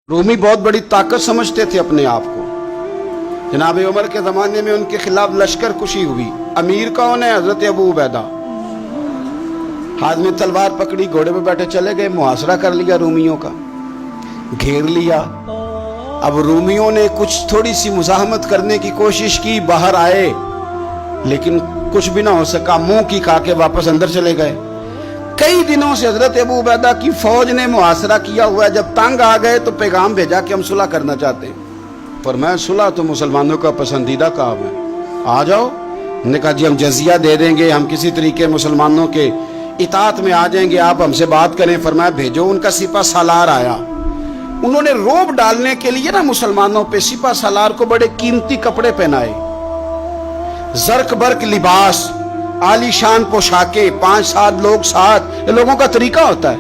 रूमी बहुत बड़ी ताकत समझते थे अपने आप को। जनाब उमर के ज़माने में उनके खिलाफ लश्कर कुशी हुई। अमीर कौन है? हज़रत अबू उबैदा। हाथ में तलवार पकड़ी, घोड़े पे बैठे चले गए, मुहासरा कर लिया रूमियों का, घेर लिया। अब रूमियों ने कुछ थोड़ी सी मुज़ाहमत करने की कोशिश की, बाहर आए, लेकिन कुछ भी ना हो सका, मुंह की खा के वापस अंदर चले गए। कई दिनों से हजरत अबू उबैदा की फौज ने मुहासरा किया हुआ है। जब तंग आ गए तो पैगाम भेजा कि हम सुलह करना चाहते हैं। पर मैं सुलह तो मुसलमानों का पसंदीदा काम है, आ जाओ। ने कहा जी हम जजिया दे देंगे, हम किसी तरीके मुसलमानों के इताअत में आ जाएंगे, आप हमसे बात करें। फरमाया भेजो। उनका सिपा सालार आया। उन्होंने रोब डालने के लिए ना मुसलमानों पे सिपा सालार को बड़े कीमती कपड़े पहनाए, जर्क बर्क लिबास, आलीशान पोशाकें, 5-7 लोग साथ। ये लोगों का तरीका होता है।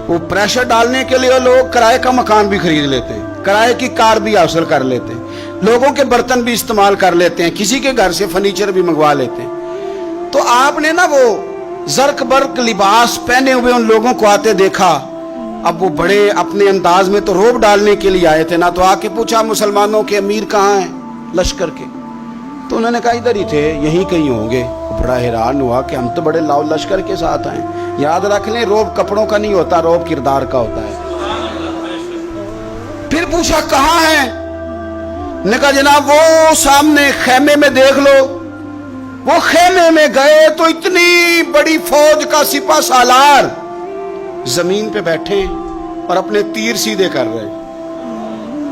वो प्रेशर डालने के लिए लोग किराए का मकान भी खरीद लेते हैं, किराए की कार भी हासिल कर लेते हैं, लोगों के बर्तन भी इस्तेमाल कर लेते हैं, किसी के घर से फर्नीचर भी मंगवा लेते हैं। तो आपने ना वो जर्क बर्क लिबास पहने हुए उन लोगों को आते देखा। अब वो बड़े अपने अंदाज में तो रोब डालने के लिए आए थे ना। तो आके पूछा मुसलमानों के अमीर कहाँ हैं लश्कर के? तो उन्होंने कहा इधर ही थे, यहीं कहीं होंगे। बड़ा हैरान हुआ कि हम तो बड़े लाओ लश्कर के साथ आए। याद रख लें, रोब कपड़ों का नहीं होता, रोब किरदार का होता है। फिर पूछा कहाँ है? ने कहा जनाब वो सामने खेमे में देख लो। वो खेमे में गए तो इतनी बड़ी फौज का सिपा सालार जमीन पे बैठे और अपने तीर सीधे कर रहे।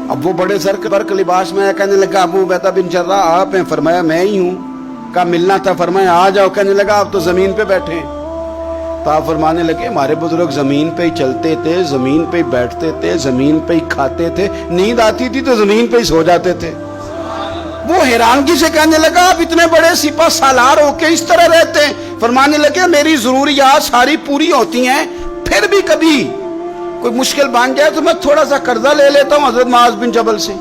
अब वो बड़े जर्क बर्क लिबास में कहने लगा अबू उबैदा बिन जर्राह आप हैं? फरमाया मैं ही हूँ। कहा मिलना था? फरमाया आ जाओ। कहने लगा आप तो जमीन पे बैठे। तो आप फरमाने लगे हमारे बुजुर्ग जमीन पे ही चलते थे, जमीन पे ही बैठते थे, जमीन पे ही खाते थे, नींद आती थी तो जमीन पे ही सो जाते थे। वो हैरानगी से कहने लगा आप इतने बड़े सिपा सालार होके इस तरह रहते हैं? फरमाने लगे मेरी जरूरियात सारी पूरी होती हैं, फिर भी कभी कोई मुश्किल बन जाए तो मैं थोड़ा सा कर्जा ले लेता हूँ हजरत मुआज बिन जबल से।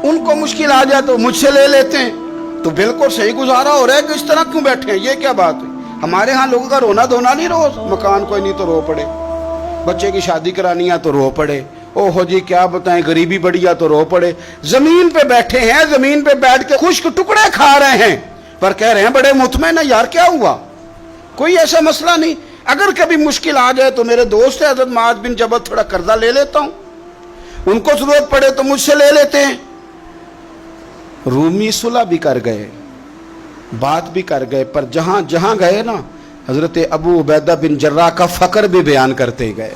उनको मुश्किल आ जाए तो मुझसे ले लेते हैं। तो बिल्कुल सही गुजारा हो रहा है कि इस तरह क्यों बैठे हैं? ये क्या बात है? हमारे यहाँ लोगों का रोना धोना नहीं, रोज मकान कोई नहीं तो रो पड़े, बच्चे की शादी करानी है तो रो पड़े, ओहो जी क्या बताएं गरीबी बढ़ी है तो रो पड़े। जमीन पे बैठे हैं, जमीन पे बैठ के खुश्क टुकड़े खा रहे हैं, पर कह रहे हैं बड़े मुतमईन है। यार क्या हुआ? कोई ऐसा मसला नहीं। अगर कभी मुश्किल आ जाए तो मेरे दोस्त है हजरत मुआज बिन जबल, थोड़ा कर्जा ले लेता हूं, उनको जरूरत पड़े तो मुझसे ले लेते हैं। रूमी सुलह भी कर गए, बात भी कर गए, पर जहां जहां गए ना हजरत अबू उबैदा बिन जर्राह का फकर भी बयान करते गए।